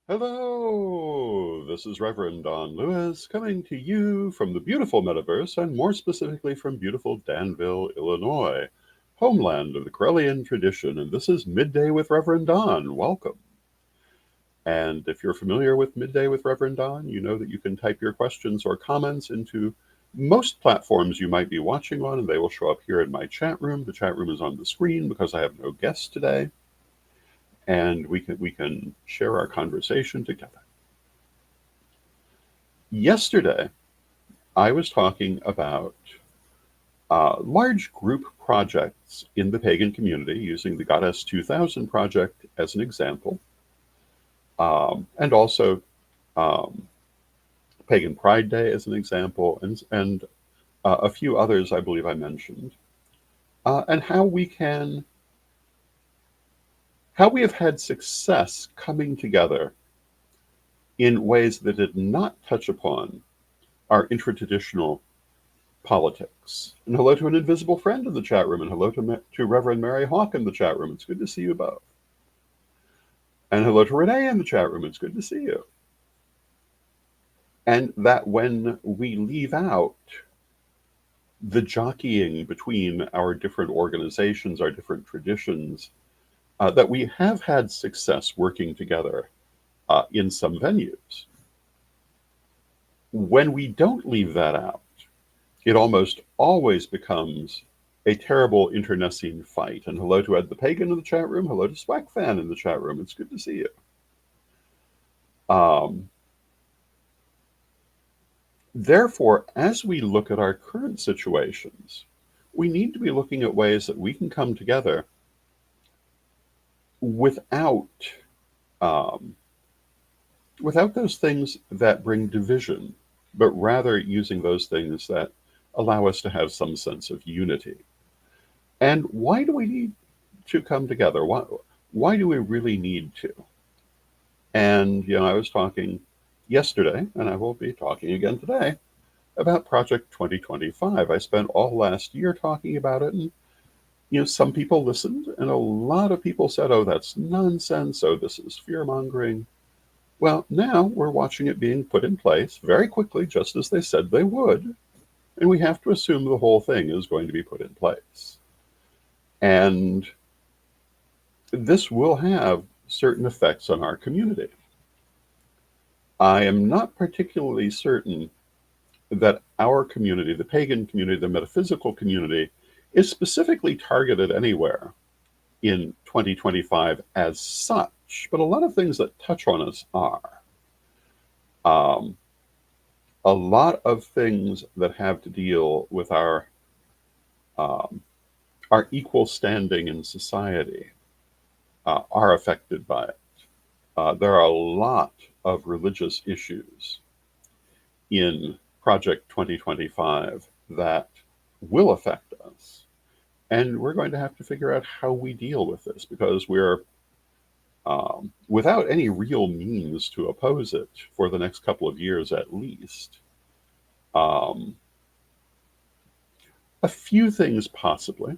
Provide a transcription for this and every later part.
Hello, this is Reverend Don Lewis coming to you from the beautiful metaverse and more specifically from beautiful Danville, Illinois, homeland of the Corellian tradition. And this is Midday with Reverend Don. Welcome. And if you're familiar with Midday with Reverend Don, you know that you can type your questions or comments into most platforms you might be watching on, and they will show up here in my chat room. The chat room is on the screen because I have no guests today, and we can share our conversation together. Yesterday, I was talking about large group projects in the pagan community, using the Goddess 2000 project as an example, and also um, Pagan Pride Day as an example, and a few others I believe I mentioned, and how we have had success coming together in ways that did not touch upon our intraditional politics. And hello to an invisible friend in the chat room, and hello to Reverend Mary Hawk in the chat room. It's good to see you both. And hello to Renee in the chat room. It's good to see you. And that when we leave out the jockeying between our different organizations, our different traditions, that we have had success working together in some venues. When we don't leave that out, it almost always becomes a terrible internecine fight. And hello to Ed the Pagan in the chat room. Hello to Swackfan in the chat room. It's good to see you. Um, Therefore, as we look at our current situations, we need to be looking at ways that we can come together without um, without those things that bring division, but rather using those things that allow us to have some sense of unity. And why do we need to come together? Why do we really need to? And, I was talking yesterday, and I will be talking again today, about Project 2025. I spent all last year talking about it, and, some people listened, and a lot of people said, oh, that's nonsense. Oh, this is fear mongering. Well, now we're watching it being put in place very quickly, just as they said they would. And we have to assume the whole thing is going to be put in place. And this will have certain effects on our community. I am not particularly certain that our community, the pagan community, the metaphysical community, is specifically targeted anywhere in 2025 as such, but a lot of things that touch on us are. Um, a lot of things that have to deal with um, our equal standing in society are affected by it. There are a lot of religious issues in Project 2025 that will affect us. And we're going to have to figure out how we deal with this because we're without any real means to oppose it for the next couple of years at least. Um, a few things possibly,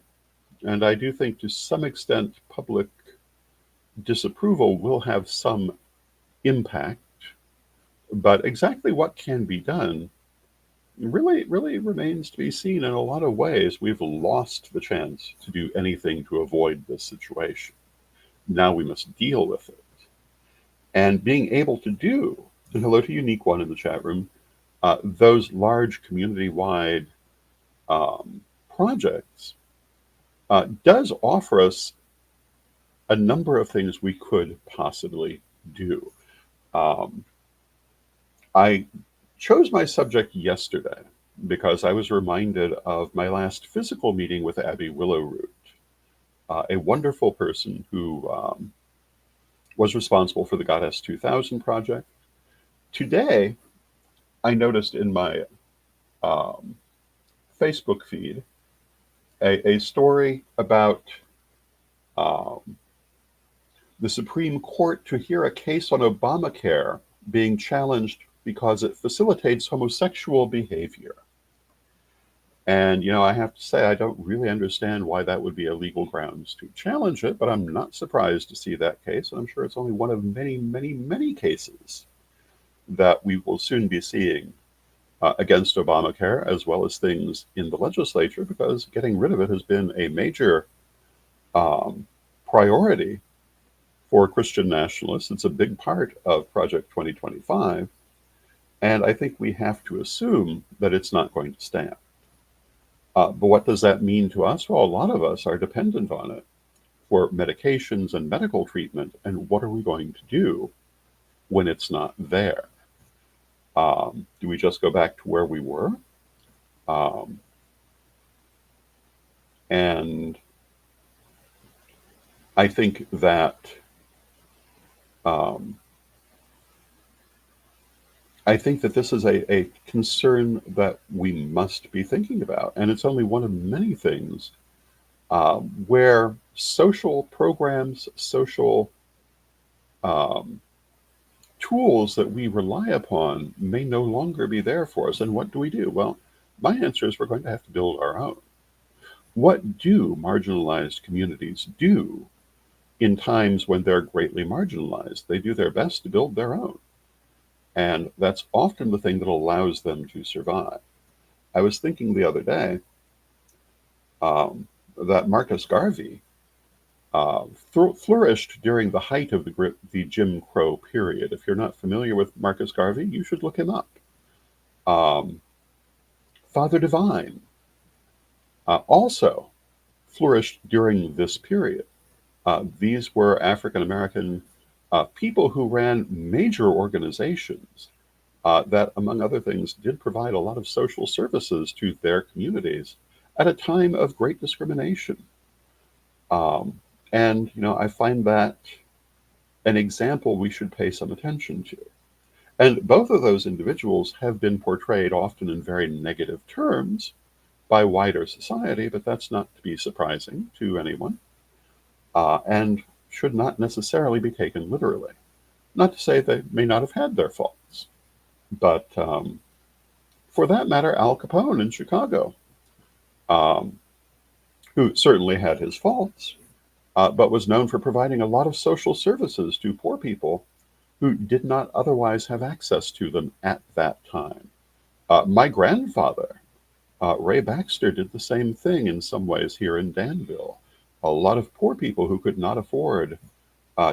and I do think to some extent public disapproval will have some impact, but exactly what can be done really remains to be seen. In a lot of ways, we've lost the chance to do anything to avoid this situation. Now we must deal with it. And being able to do, and hello to Unique One in the chat room, those large community-wide projects does offer us a number of things we could possibly do. Um, I chose my subject yesterday because I was reminded of my last physical meeting with Abby Willowroot, a wonderful person who was responsible for the Goddess 2000 project. Today, I noticed in my um, Facebook feed a story about um, the Supreme Court to hear a case on Obamacare being challenged because it facilitates homosexual behavior. And, I have to say, I don't really understand why that would be a legal grounds to challenge it, but I'm not surprised to see that case. And I'm sure it's only one of many, many, many cases that we will soon be seeing against Obamacare, as well as things in the legislature, because getting rid of it has been a major um, priority for Christian nationalists. It's a big part of Project 2025. And I think we have to assume that it's not going to stand. But what does that mean to us? Well, a lot of us are dependent on it for medications and medical treatment. And what are we going to do when it's not there? Do we just go back to where we were? Um, and I think that um, this is a concern that we must be thinking about, and it's only one of many things where social programs, social um, tools that we rely upon may no longer be there for us. And what do we do? Well, my answer is we're going to have to build our own. What do marginalized communities do in times when they're greatly marginalized? They do their best to build their own. And that's often the thing that allows them to survive. I was thinking the other day that Marcus Garvey flourished during the height of the Jim Crow period. If you're not familiar with Marcus Garvey, you should look him up. Um, Father Divine also flourished during this period. These were African American people who ran major organizations that, among other things, did provide a lot of social services to their communities at a time of great discrimination. Um, and, I find that an example we should pay some attention to. And both of those individuals have been portrayed often in very negative terms by wider society, but that's not to be surprising to anyone, and should not necessarily be taken literally. Not to say they may not have had their faults, but for that matter, Al Capone in Chicago, um, who certainly had his faults, but was known for providing a lot of social services to poor people who did not otherwise have access to them at that time. My grandfather, Ray Baxter, did the same thing in some ways here in Danville. A lot of poor people who could not afford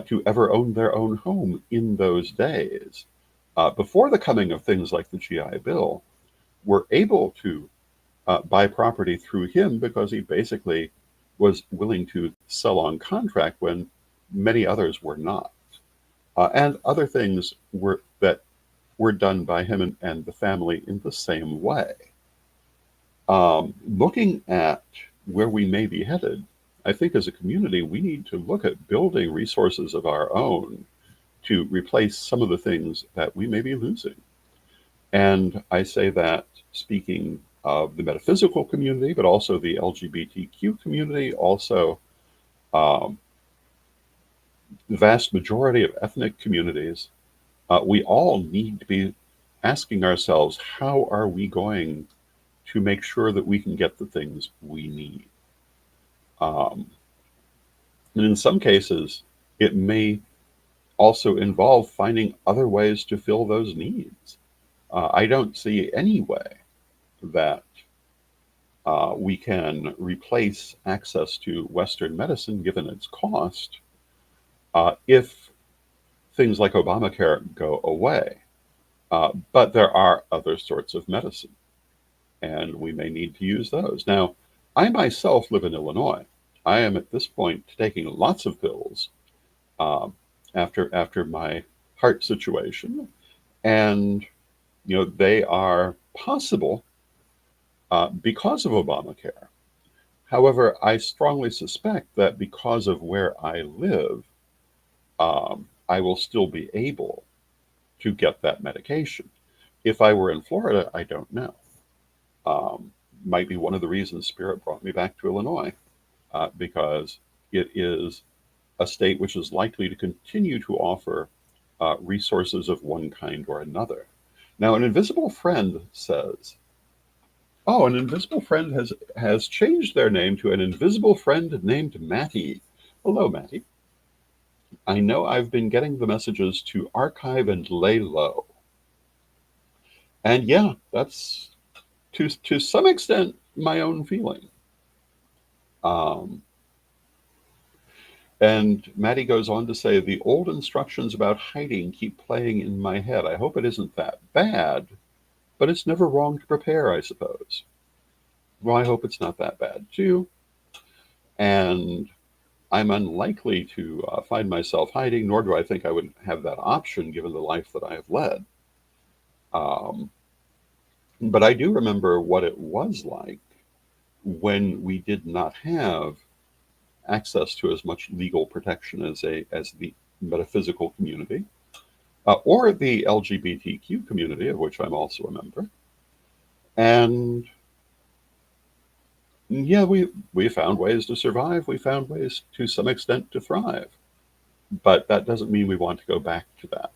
to ever own their own home in those days, before the coming of things like the GI Bill, were able to buy property through him because he basically was willing to sell on contract when many others were not. And other things were done by him and the family in the same way. Looking at where we may be headed, I think as a community, we need to look at building resources of our own to replace some of the things that we may be losing. And I say that speaking of the metaphysical community, but also the LGBTQ community, also um, the vast majority of ethnic communities, we all need to be asking ourselves, how are we going to make sure that we can get the things we need? Um, and in some cases, it may also involve finding other ways to fill those needs. I don't see any way that we can replace access to Western medicine, given its cost, if things like Obamacare go away. But there are other sorts of medicine, and we may need to use those. Now, I myself live in Illinois. I am at this point taking lots of pills um, after my heart situation, and they are possible because of Obamacare. However, I strongly suspect that because of where I live, I will still be able to get that medication. If I were in Florida, I don't know. Um, might be one of the reasons Spirit brought me back to Illinois, because it is a state which is likely to continue to offer resources of one kind or another. Now, an invisible friend says, Oh, an invisible friend has changed their name to an invisible friend named Matty. Hello, Matty. I know I've been getting the messages to archive and lay low. And yeah, that's to some extent my own feeling. Um, and Matty goes on to say the old instructions about hiding keep playing in my head. I hope it isn't that bad, but it's never wrong to prepare, I suppose. Well, I hope it's not that bad too. And I'm unlikely to find myself hiding, nor do I think I would have that option given the life that I have led. Um, but I do remember what it was like when we did not have access to as much legal protection as the metaphysical community or the LGBTQ community, of which I'm also a member. And yeah, we found ways to survive. We found ways to some extent to thrive. But that doesn't mean we want to go back to that.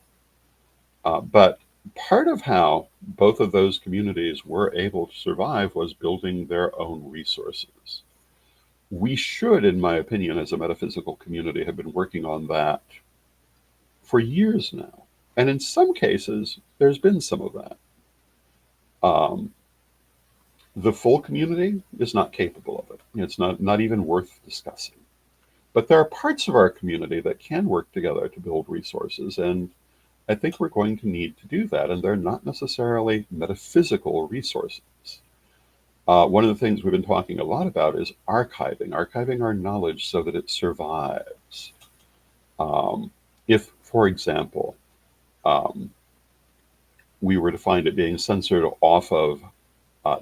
But part of how both of those communities were able to survive was building their own resources. We should, in my opinion, as a metaphysical community, have been working on that for years now. And in some cases, there's been some of that. Um, the full community is not capable of it. It's not even worth discussing. But there are parts of our community that can work together to build resources, and I think we're going to need to do that, and they're not necessarily metaphysical resources. One of the things we've been talking a lot about is archiving our knowledge so that it survives. Um, if, for example, um, we were to find it being censored off of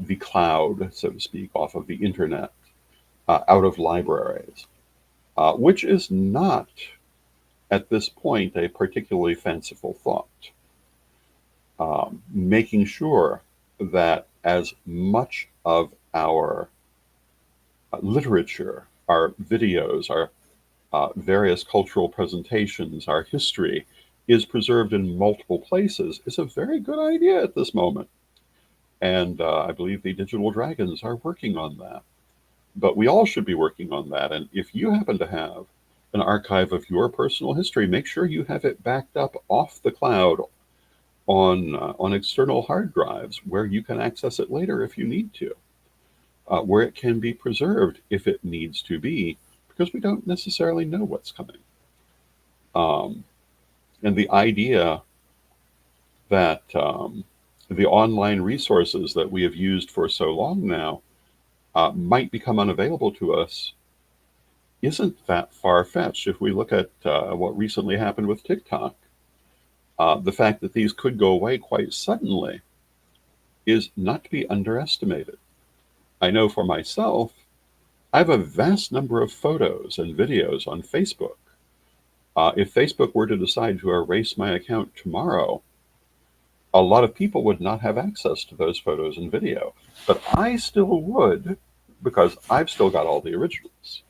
the cloud, so to speak, off of the internet, out of libraries, which is not at this point a particularly fanciful thought. Making sure that as much of our literature, our videos, our various cultural presentations, our history is preserved in multiple places is a very good idea at this moment. And I believe the Digital Dragons are working on that. But we all should be working on that. And if you happen to have an archive of your personal history, make sure you have it backed up off the cloud on external hard drives where you can access it later if you need to, where it can be preserved if it needs to be, because we don't necessarily know what's coming. Um, and the idea that the online resources that we have used for so long now might become unavailable to us isn't that far fetched. If we look at what recently happened with TikTok, the fact that these could go away quite suddenly is not to be underestimated. I know for myself, I have a vast number of photos and videos on Facebook. If Facebook were to decide to erase my account tomorrow, a lot of people would not have access to those photos and video. But I still would because I've still got all the originals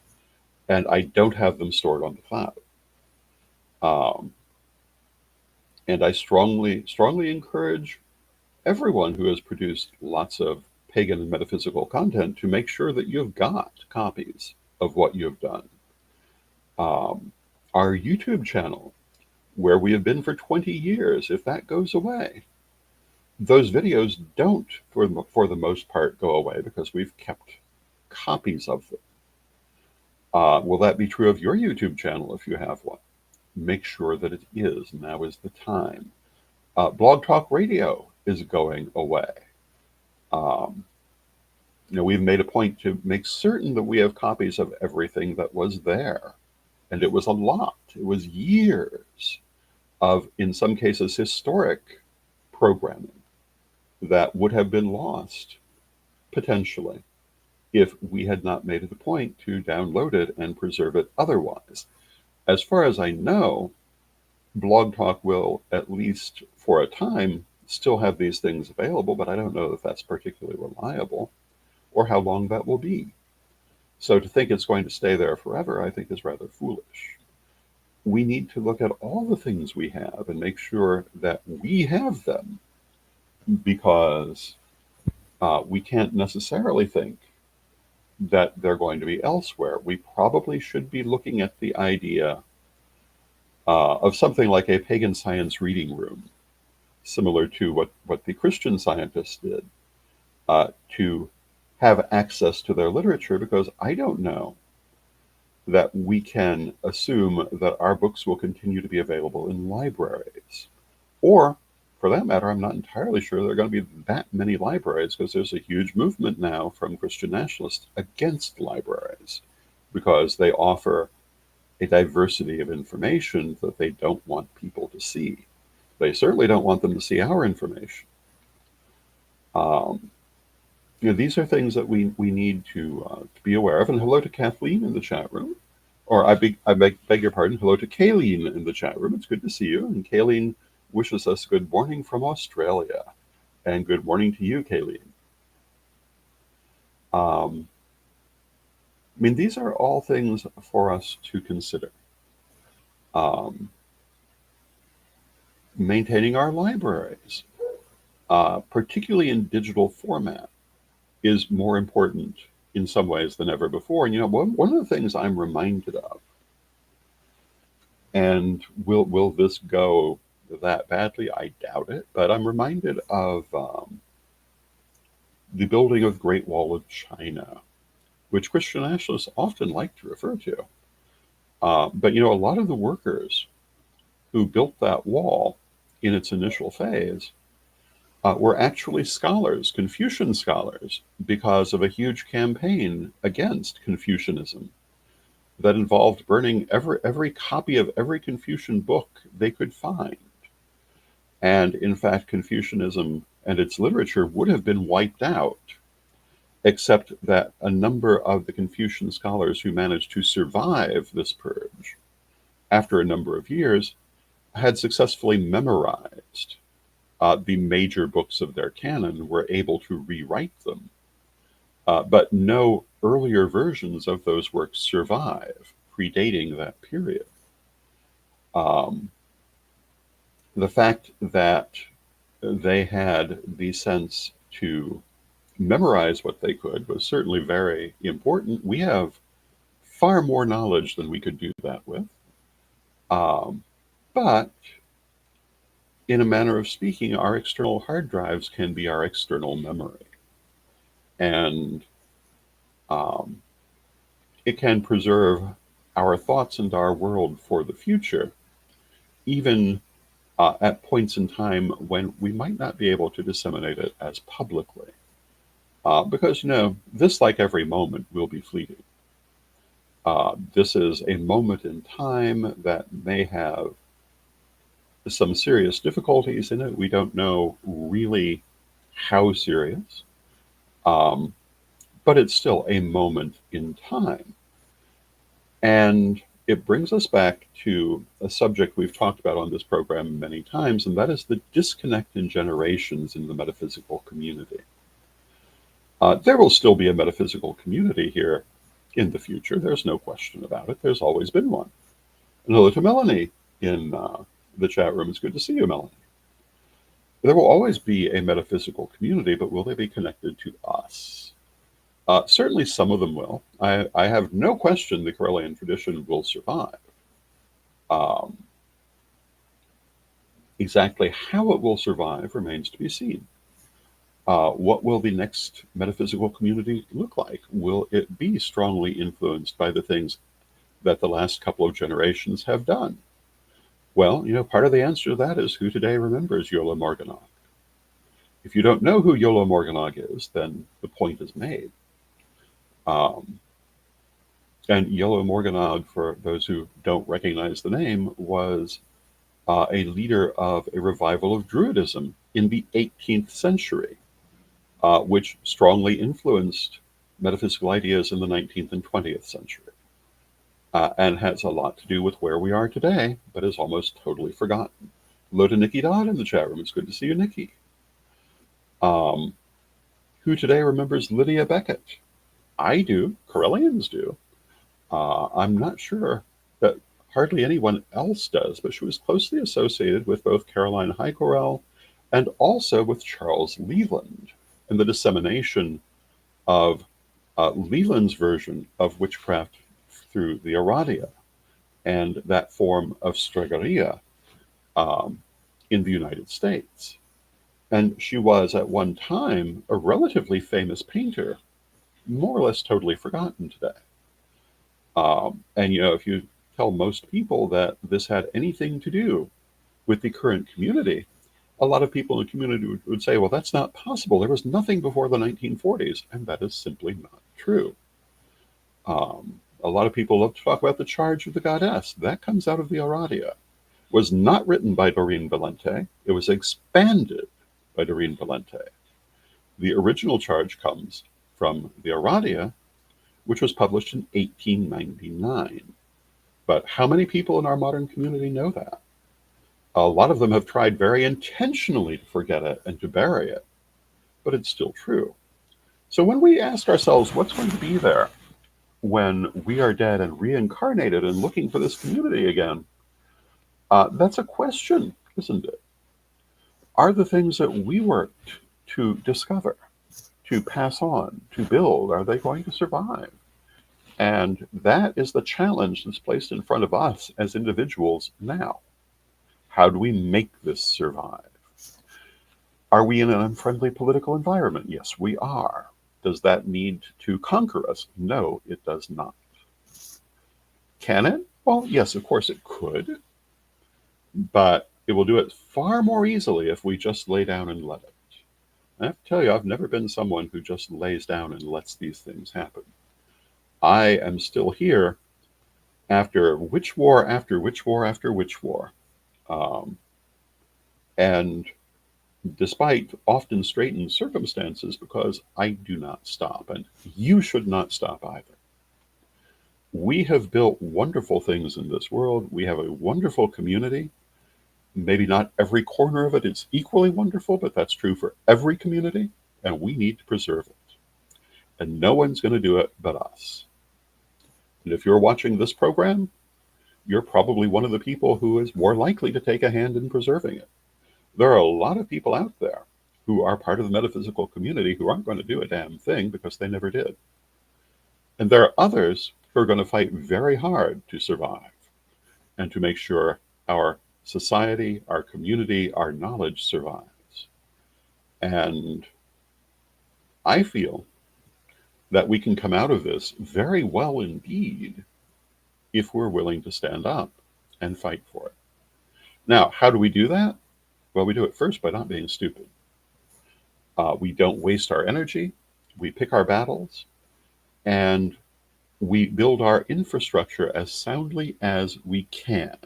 and I don't have them stored on the cloud. Um, and I strongly encourage everyone who has produced lots of pagan and metaphysical content to make sure that you've got copies of what you've done. Um, our YouTube channel, where we have been for 20 years, if that goes away, those videos don't, for the most part, go away because we've kept copies of them. Will that be true of your YouTube channel if you have one? Make sure that it is. Now is the time. Blog Talk Radio is going away. Um, we've made a point to make certain that we have copies of everything that was there. And it was a lot. It was years of, in some cases, historic programming that would have been lost, potentially, if we had not made it a point to download it and preserve it otherwise. As far as I know, Blog Talk will, at least for a time, still have these things available, but I don't know if that's particularly reliable or how long that will be. So to think it's going to stay there forever, I think is rather foolish. We need to look at all the things we have and make sure that we have them, because We can't necessarily think that they're going to be elsewhere. We probably should be looking at the idea of something like a pagan science reading room, similar to what the Christian scientists did, to have access to their literature, because I don't know that we can assume that our books will continue to be available in libraries. Or, for that matter, I'm not entirely sure there are going to be that many libraries, because there's a huge movement now from Christian nationalists against libraries because they offer a diversity of information that they don't want people to see. They certainly don't want them to see our information. Um, these are things that we need to be aware of. And hello to Kathleen in the chat room. Or beg your pardon, hello to Kayleen in the chat room. It's good to see you. And Kayleen wishes us good morning from Australia. And good morning to you, Kayleen. I mean, these are all things for us to consider. Um, Maintaining our libraries, particularly in digital format, is more important in some ways than ever before. And one of the things I'm reminded of, and will this go that badly? I doubt it, but I'm reminded of the building of the Great Wall of China, which Christian nationalists often like to refer to. But a lot of the workers who built that wall in its initial phase were actually scholars, Confucian scholars, because of a huge campaign against Confucianism that involved burning every copy of every Confucian book they could find. And in fact, Confucianism and its literature would have been wiped out, except that a number of the Confucian scholars who managed to survive this purge after a number of years had successfully memorized the major books of their canon, were able to rewrite them. But no earlier versions of those works survive, predating that period. Um, the fact that they had the sense to memorize what they could was certainly very important. We have far more knowledge than we could do that with. But in a manner of speaking, our external hard drives can be our external memory. And um, it can preserve our thoughts and our world for the future, even at points in time when we might not be able to disseminate it as publicly. Because, this, like every moment, will be fleeting. This is a moment in time that may have some serious difficulties in it. We don't know really how serious, but it's still a moment in time. And it brings us back to a subject we've talked about on this program many times, and that is the disconnect in generations in the metaphysical community. There will still be a metaphysical community here in the future. There's no question about it. There's always been one. And hello to Melanie in the chat room. It's good to see you, Melanie. There will always be a metaphysical community, but will they be connected to us? Certainly some of them will. I have no question the Correllian tradition will survive. Um, exactly how it will survive remains to be seen. What will the next metaphysical community look like? Will it be strongly influenced by the things that the last couple of generations have done? Well, part of the answer to that is who today remembers Yola Morganach. If you don't know who Yola Morganach is, then the point is made. And Yola Morganach, for those who don't recognize the name, was a leader of a revival of Druidism in the 18th century, which strongly influenced metaphysical ideas in the 19th and 20th century, and has a lot to do with where we are today, but is almost totally forgotten. Hello to Nikki Dodd in the chat room. It's good to see you, Nikki. Who today remembers Lydia Beckett? I do. Correllians do. I'm not sure that hardly anyone else does, but she was closely associated with both Caroline Heikorel and also with Charles Leland. and the dissemination of Leland's version of witchcraft through the Aradia and that form of Stregoria um, in the United States. And she was at one time a relatively famous painter, more or less totally forgotten today. And if you tell most people that this had anything to do with the current community, a lot of people in the community would say, well, that's not possible. There was nothing before the 1940s. And that is simply not true. A lot of people love to talk about the charge of the goddess. That comes out of the Aradia. Was not written by Doreen Valente. It was expanded by Doreen Valente. The original charge comes from the Aradia, which was published in 1899. But how many people in our modern community know that? A lot of them have tried very intentionally to forget it and to bury it, but it's still true. So when we ask ourselves what's going to be there when we are dead and reincarnated and looking for this community again, that's a question, isn't it? Are the things that we worked to discover, to pass on, to build, are they going to survive? And that is the challenge that's placed in front of us as individuals now. How do we make this survive? Are we in an unfriendly political environment? Yes, we are. Does that need to conquer us? No, it does not. Can it? Well, yes, of course it could. But it will do it far more easily if we just lay down and let it. I have to tell you, I've never been someone who just lays down and lets these things happen. I am still here after witch war after witch war after witch war. And despite often straitened circumstances, because I do not stop, and you should not stop either. We have built wonderful things in this world. We have a wonderful community. Maybe not every corner of it is equally wonderful, but that's true for every community, and we need to preserve it. And no one's going to do it but us. And if you're watching this program, you're probably one of the people who is more likely to take a hand in preserving it. There are a lot of people out there who are part of the metaphysical community who aren't going to do a damn thing because they never did. And there are others who are going to fight very hard to survive and to make sure our society, our community, our knowledge survives. And I feel that we can come out of this very well indeed if we're willing to stand up and fight for it. Now, how do we do that? Well, we do it first by not being stupid. We don't waste our energy. We pick our battles. And we build our infrastructure as soundly as we can.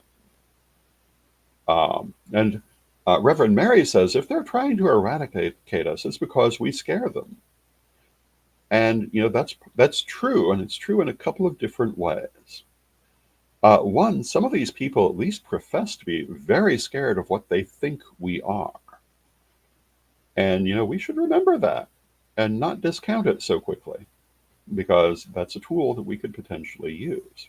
And Reverend Mary says, if they're trying to eradicate us, it's because we scare them. And, that's true. And it's true in a couple of different ways. One, some of these people at least profess to be very scared of what they think we are. And, we should remember that and not discount it so quickly, because that's a tool that we could potentially use.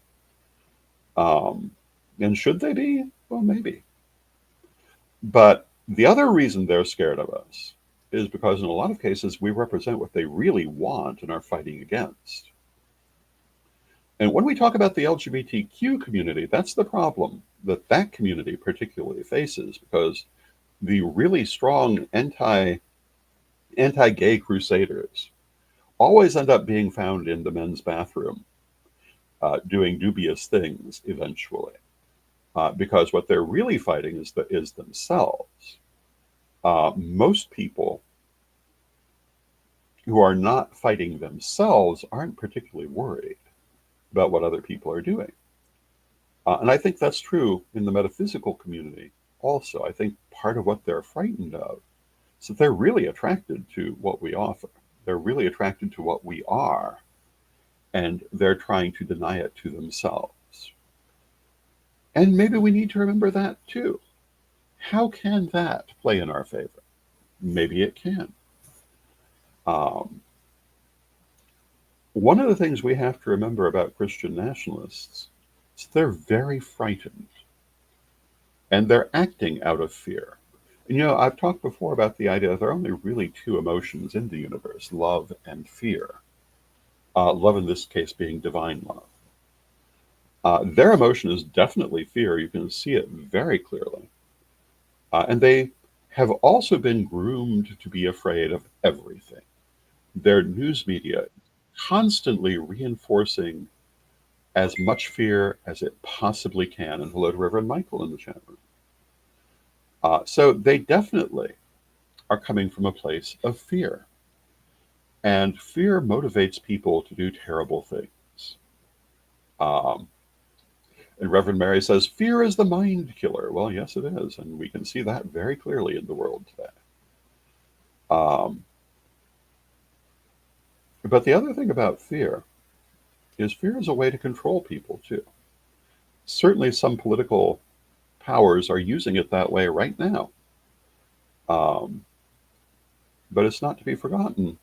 And should they be? Well, maybe. But the other reason they're scared of us is because in a lot of cases we represent what they really want and are fighting against. And when we talk about the LGBTQ community, that's the problem that community particularly faces, because the really strong anti-gay crusaders always end up being found in the men's bathroom, doing dubious things eventually, because what they're really fighting is themselves. Most people who are not fighting themselves aren't particularly worried about what other people are doing. And I think that's true in the metaphysical community also. I think part of what they're frightened of is that they're really attracted to what we offer. They're really attracted to what we are, and they're trying to deny it to themselves. And maybe we need to remember that too. How can that play in our favor? Maybe it can. One of the things we have to remember about Christian nationalists is they're very frightened, and they're acting out of fear. And I've talked before about the idea that there are only really two emotions in the universe: love and fear. Love, in this case, being divine love. Their emotion is definitely fear. You can see it very clearly. And they have also been groomed to be afraid of everything. Their news media constantly reinforcing as much fear as it possibly can. And hello to Reverend Michael in the chat room. So they definitely are coming from a place of fear. And fear motivates people to do terrible things. Um, and Reverend Mary says, fear is the mind killer. Well, yes, it is. And we can see that very clearly in the world today. Um, but the other thing about fear is a way to control people, too. Certainly, some political powers are using it that way right now. Um, but it's not to be forgotten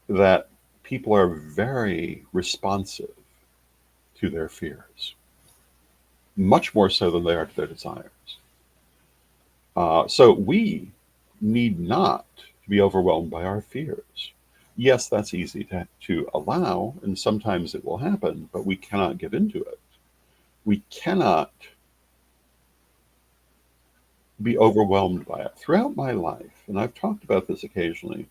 that people are very responsive to their fears, much more so than they are to their desires. So we need not to be overwhelmed by our fears. Yes, that's easy to allow, and sometimes it will happen, but we cannot give into it. We cannot be overwhelmed by it. Throughout my life, and I've talked about this occasionally,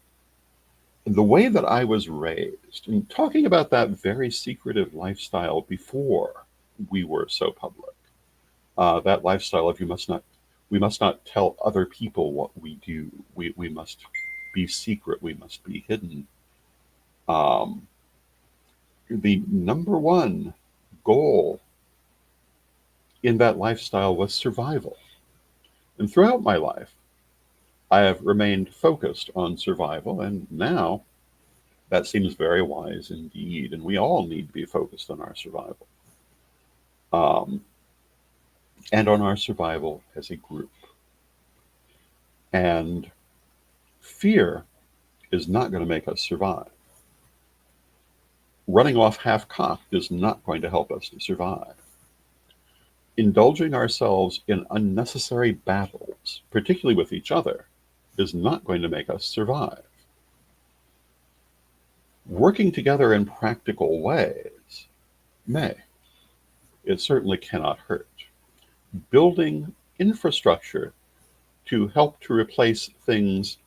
the way that I was raised, and talking about that very secretive lifestyle before we were so public, that lifestyle of we must not tell other people what we do. We must be secret. We must be hidden. Um, the number one goal in that lifestyle was survival. And throughout my life, I have remained focused on survival. And now that seems very wise indeed. And we all need to be focused on our survival, um, and on our survival as a group. And fear is not going to make us survive. Running off half cocked is not going to help us to survive. Indulging ourselves in unnecessary battles, particularly with each other, is not going to make us survive. Working together in practical ways may. It certainly cannot hurt. Building infrastructure to help to replace things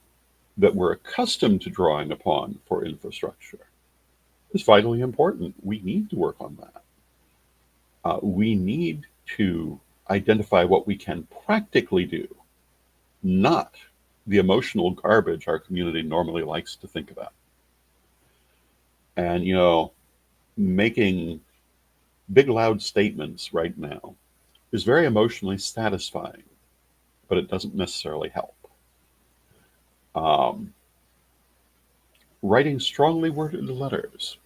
that we're accustomed to drawing upon for infrastructure is vitally important. We need to work on that. We need to identify what we can practically do, not the emotional garbage our community normally likes to think about. And, making big, loud statements right now is very emotionally satisfying, but it doesn't necessarily help. Um, Writing strongly worded letters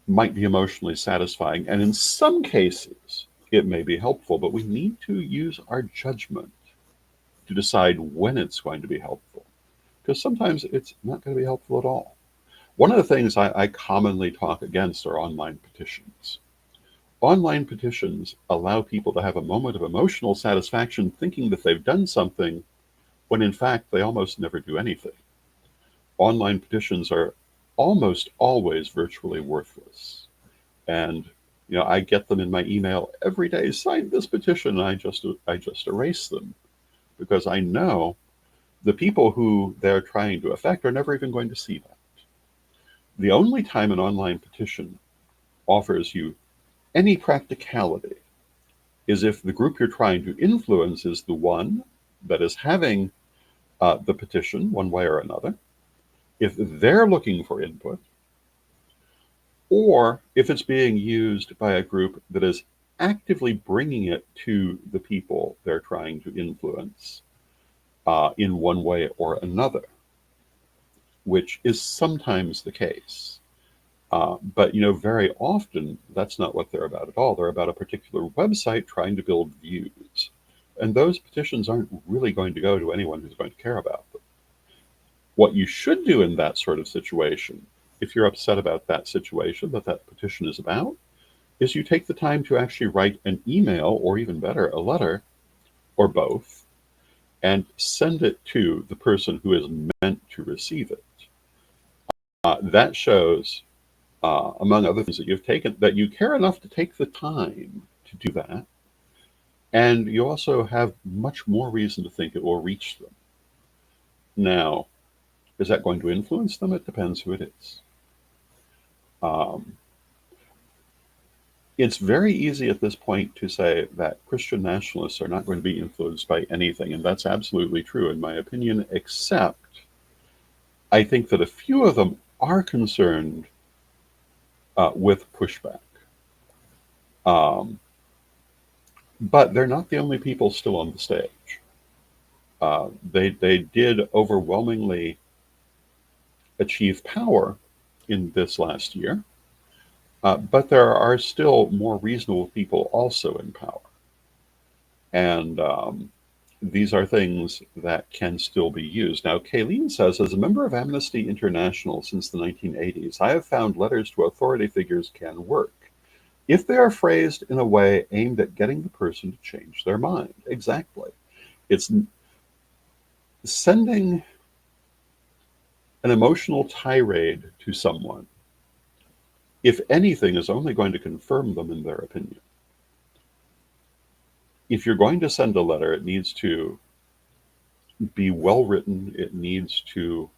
might be emotionally satisfying, and in some cases, it may be helpful, but we need to use our judgment to decide when it's going to be helpful, because sometimes it's not going to be helpful at all. One of the things I commonly talk against are online petitions. Online petitions allow people to have a moment of emotional satisfaction thinking that they've done something when in fact they almost never do anything. Online petitions are almost always virtually worthless. And I get them in my email every day. Sign this petition, and I just erase them because I know the people who they're trying to affect are never even going to see that. The only time an online petition offers you any practicality is if the group you're trying to influence is the one that is having the petition one way or another, if they're looking for input, or if it's being used by a group that is actively bringing it to the people they're trying to influence in one way or another, which is sometimes the case. But very often that's not what they're about at all. They're about a particular website trying to build views. And those petitions aren't really going to go to anyone who's going to care about them. What you should do in that sort of situation, if you're upset about that situation that petition is about, is you take the time to actually write an email, or even better, a letter, or both, and send it to the person who is meant to receive it. That shows, among other things, that you care enough to take the time to do that, and you also have much more reason to think it will reach them. Now, is that going to influence them? It depends who it is. Um, it's very easy at this point to say that Christian nationalists are not going to be influenced by anything, and that's absolutely true in my opinion, except I think that a few of them are concerned with pushback. Um, but they're not the only people still on the stage. They did overwhelmingly achieve power in this last year, but there are still more reasonable people also in power. And these are things that can still be used. Now, Kayleen says, as a member of Amnesty International since the 1980s, I have found letters to authority figures can work if they are phrased in a way aimed at getting the person to change their mind. Exactly. It's sending an emotional tirade to someone, if anything, is only going to confirm them in their opinion. If you're going to send a letter, it needs to be well written, it needs to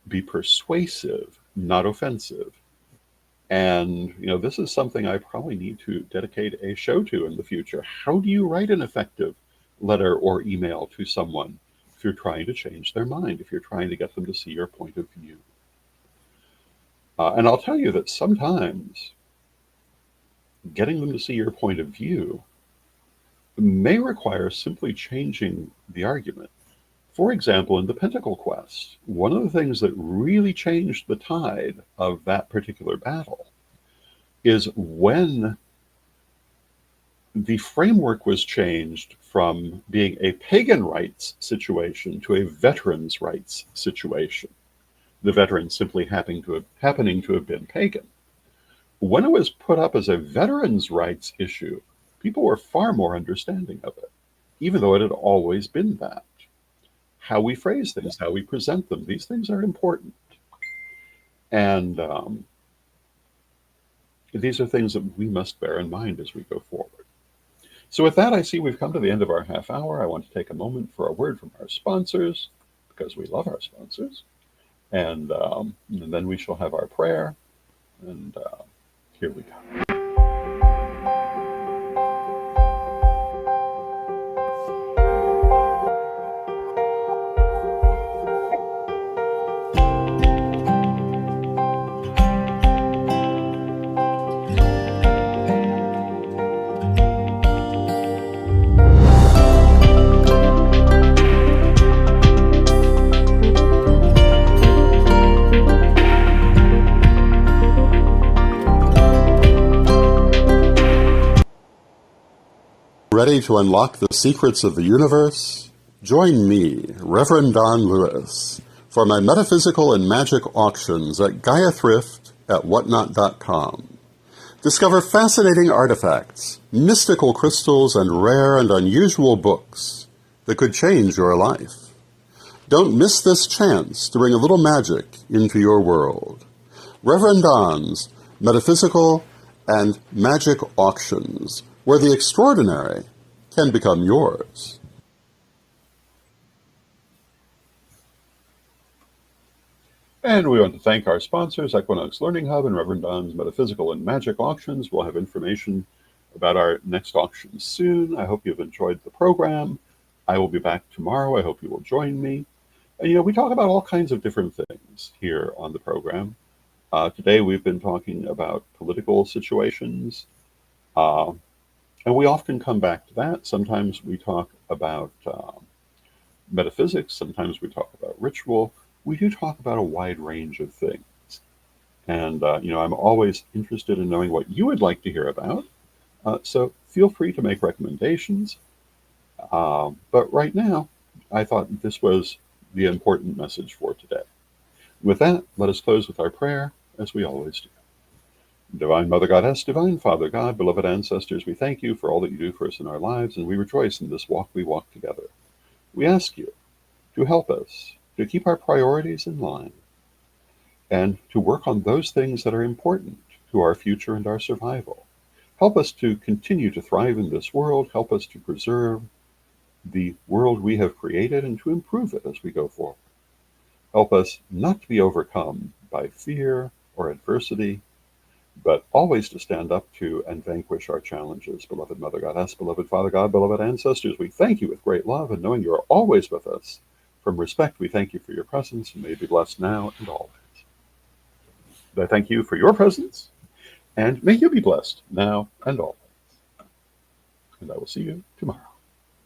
be persuasive, not offensive. And, this is something I probably need to dedicate a show to in the future. How do you write an effective letter or email to someone if you're trying to change their mind, if you're trying to get them to see your point of view? And I'll tell you that sometimes getting them to see your point of view may require simply changing the argument. For example, in the Pentacle Quest, one of the things that really changed the tide of that particular battle is when the framework was changed from being a pagan rights situation to a veterans' rights situation. The veterans simply happening to have been pagan. When it was put up as a veterans' rights issue, people were far more understanding of it, even though it had always been that. How we phrase things, how we present them, these things are important. And these are things that we must bear in mind as we go forward. So with that, I see we've come to the end of our half hour. I want to take a moment for a word from our sponsors, because we love our sponsors. And then we shall have our prayer. And here we go. Ready to unlock the secrets of the universe? Join me, Rev Don Lewis, for my metaphysical and magic auctions at Gaia Thrift at whatnot.com. Discover fascinating artifacts, mystical crystals, and rare and unusual books that could change your life. Don't miss this chance to bring a little magic into your world. Rev Don's Metaphysical and Magic Auctions, where the extraordinary can become yours. And we want to thank our sponsors, Equinox Learning Hub and Rev Don's Metaphysical and Magic Auctions. We'll have information about our next auction soon. I hope you've enjoyed the program. I will be back tomorrow. I hope you will join me. And, we talk about all kinds of different things here on the program. Today we've been talking about political situations. And we often come back to that. Sometimes we talk about metaphysics. Sometimes we talk about ritual. We do talk about a wide range of things. And, I'm always interested in knowing what you would like to hear about. So feel free to make recommendations. But right now, I thought this was the important message for today. With that, let us close with our prayer, as we always do. Divine Mother Goddess, Divine Father God, beloved ancestors, we thank you for all that you do for us in our lives, and we rejoice in this walk we walk together. We ask you to help us to keep our priorities in line and to work on those things that are important to our future and our survival. Help us to continue to thrive in this world. Help us to preserve the world we have created and to improve it as we go forward. Help us not to be overcome by fear or adversity, but always to stand up to and vanquish our challenges. Beloved Mother Goddess, beloved Father God, beloved ancestors, we thank you with great love, and knowing you are always with us, from respect, we thank you for your presence, and may you be blessed now and always. I thank you for your presence, and may you be blessed now and always. And I will see you tomorrow.